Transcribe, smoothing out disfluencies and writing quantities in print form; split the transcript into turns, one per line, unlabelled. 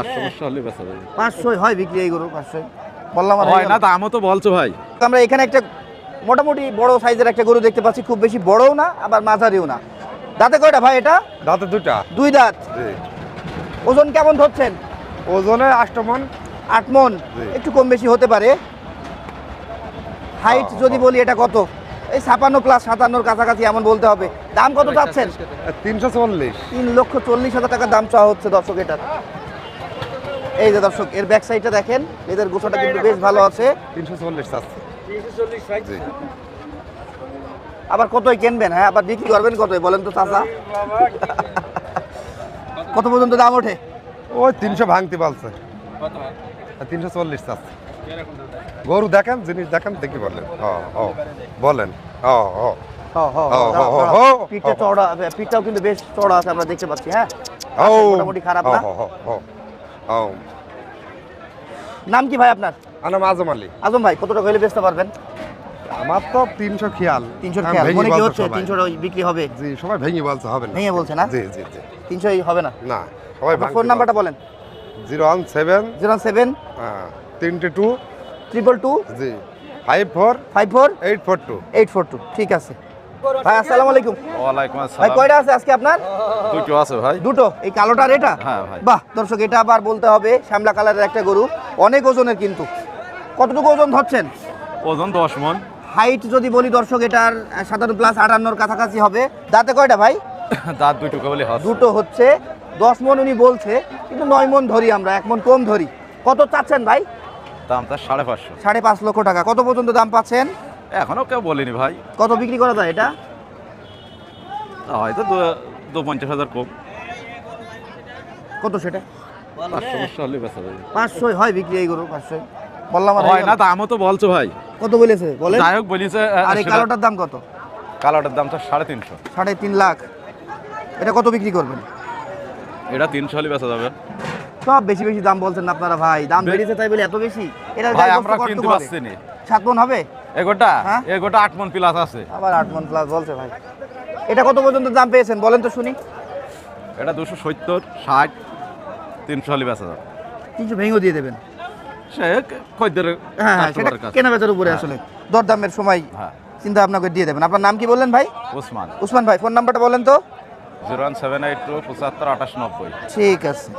500 হয় বিক্রি এই গরু 500 বললাম
হয় না, দামও তো বলছো ভাই।
আমরা এখানে একটা মোটামুটি বড় সাইজের একটা গরু দেখতে পাচ্ছি, খুব বেশি বড়ও না আবার মাঝারিও না। দাঁতে কয়টা ভাই এটা?
দাঁতে দুটা।
দুই দাঁত। ওজন কেমন ধরছেন?
ওজনে 8 মণ।
8 মণ, একটু কম বেশি হতে পারে। হাইট যদি বলি এটা কত? এই 56 প্লাস 57 কাছাকাছি এমন বলতে হবে। দাম কত চাচ্ছেন?
340।
3,40,000 টাকা দাম চাওয়া হচ্ছে দর্শক এটার। এই যে দর্শক এর ব্যাক সাইডটা দেখেন, এদের গোছাটা কিন্তু বেশ ভালো আছে।
340 চাচ্ছে।
340 আবার কতই কিনবেন? হ্যাঁ, আবার বিক্রি করবেন কতই বলেন তো চাচা? কত পর্যন্ত দাম ওঠে?
ওই 300 ভাঙতে বলছে। 340 চাচ্ছে। গরু দেখেন, জিনিস দেখেন, দেখি বলেন। বলেন।
পিঠটা চওড়া, পিঠটাও কিন্তু বেশ চওড়া আছে আমরা দেখতে পাচ্ছি। হ্যাঁ, মোটামুটি খারাপ না। নাম কি ভাই আপনার?
নাম আজম আলী।
আজম ভাই, কত টাকা হলে বেচতে পারবেন?
আমার তো 300 খেয়াল।
300 খেয়াল মনে কি হচ্ছে? 300 বিক্রি হবে?
জি, সবাই ভেঙে বলছে হবে না।
ভেঙে বলছে না?
জি জি জি।
300 হবে না?
না, সবাই ভাঙতে।
ফোন নাম্বারটা বলেন।
017 32
222
জি 54 842
842। ঠিক আছে ভাই, আসসালামু আলাইকুম।
ওয়ালাইকুম
ভাই
আসসালাম।
কয়টা আছে আজকে আপনার?
দুটো আছে ভাই।
দুটো? এই কালোটার এটা?
হ্যাঁ ভাই।
বাহ দর্শক, এটা আবার বলতে হবে শ্যামলা কালারের একটা গরু, অনেক ওজনের কিন্তু। কতটুকু ওজন ধরছেন?
ওজন 10 মণ।
হাইট যদি বলি দর্শক এটার 57 প্লাস 58 কাছাকাছি হবে। দাঁতে কয়টা ভাই?
দাঁত দুটো কেবলই হচ্ছে।
দুটো হচ্ছে। 10 মণ উনি বলছে, কিন্তু 9 মণ ধরি আমরা, 1 মণ কম ধরি। কত চাচ্ছেন ভাই?
দামটা 5.5
5.5 লক্ষ টাকা। কত পর্যন্ত দাম পাচ্ছেন?
এখনো কেউ বলিনি ভাই।
কত বিক্রি করা যায় এটা?
হয়তো 250,000 কম।
কত সেটা?
500
হয় বিক্রি এই গরু 500 বললাম।
হয় না, দামও তো বলছো ভাই।
কত বলেছে বলেন?
যাই হোক বলিছে।
আর এই কালোটার দাম কত?
কালোটার দামটা 350।
3.5 লাখ। এটা কত বিক্রি করবেন?
এটা 300 হলে বেচা যাবে।
সব বেশি বেশি দাম বলছেন না আপনারা ভাই, দাম বেড়েছে তাই বলে এত বেশি? এটা
ভাই আমরা কিনতে পারছি না।
7 মণ হবে
এগোটা?
হ্যাঁ?
এগোটা 8 মণ প্লাস আছে।
আবার 8 মণ প্লাস বলছে ভাই। এটা কত পর্যন্ত দাম পেয়েছেন বলেন তো শুনি?
এটা 270 60 300 হলে বেচা যাবে।
300 ভেঙে দিয়ে দেবেন?
সে খদ্দের
হ্যাঁ, সেটা কেনা বেচার উপরে আসলে দরদামের সময় চিন্তা ভাবনা করে দিয়ে দেবেন। আপনার নাম কি বললেন ভাই?
ওসমান।
উসমান ভাই, ফোন নাম্বারটা বলেন তো।
01782 75 28 90।
ঠিক আছে।